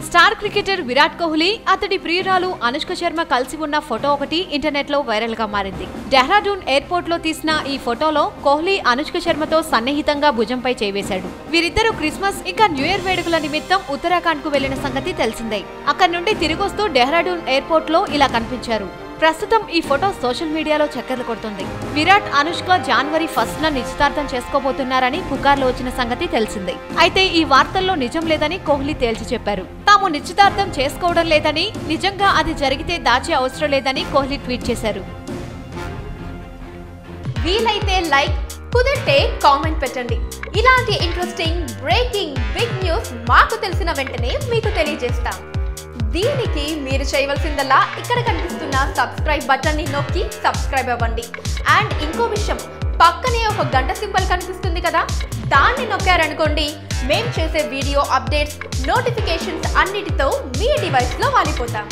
Star cricketer Virat Kohli అతడి ప్రియురాలు అనుష్క శర్మ కలిసి ఉన్న ఫోటో ఒకటి ఇంటర్నెట్ లో వైరల్ గా మారింది. డెహ్రాడూన్ ఎయిర్పోర్ట్ లో తీసిన ఈ ఫోటోలో కోహ్లీ అనుష్క శర్మతో సన్నిహితంగా భుజంపై చేవేశాడు. వీరిద్దరూ క్రిస్మస్ ఇంకా న్యూ ఇయర్ వేడుకల నిమిత్తం ఉత్తరాఖండ్ కు వెళ్లిన సంగతి తెలిసిందే. అక్కడి నుండి తిరిగొస్తూ డెహ్రాడూన్ ఎయిర్పోర్ట్ లో ఇలా కనిపించారు. ప్రస్తుతం ఈ ఫోటో సోషల్ మీడియాలో చక్కర్లు కొడుతుంది. విరాట్ అనుష్క జనవరి 1న నిశ్చితార్థం చేసుకోబోతున్నారని పుకార్లు వచ్చిన సంగతి తెలిసిందే. అయితే ఈ వార్తల్లో నిజం లేదని కోహ్లీ తేల్చి చెప్పారు. తాము నిశ్చితార్థం చేసుకోవడం లేదని, నిజంగా అది జరిగితే దాచే అవసరం లేదని కోహ్లీ ట్వీట్ చేశారు. వీలైతే లైక్, కుదిరితే కామెంట్ పెట్టండి. ఇలాంటి ఇంట్రెస్టింగ్ బ్రేకింగ్ బిగ్ న్యూస్ మాకు తెలిసిన వెంటనే మీకు తెలియజేస్తాం. దీనికి మీరు చేయవలసిందల్లా ఇక్కడ కనిపిస్తున్న సబ్స్క్రైబ్ బటన్ని నొక్కి సబ్స్క్రైబ్ అవ్వండి. అండ్ ఇంకో విషయం, పక్కనే ఒక గంట సింబల్ కనిపిస్తుంది కదా, దాన్ని నొక్కారనుకోండి మేము చేసే వీడియో అప్డేట్స్, నోటిఫికేషన్స్ అన్నిటితో మీ డివైస్లో వాలిపోతాం.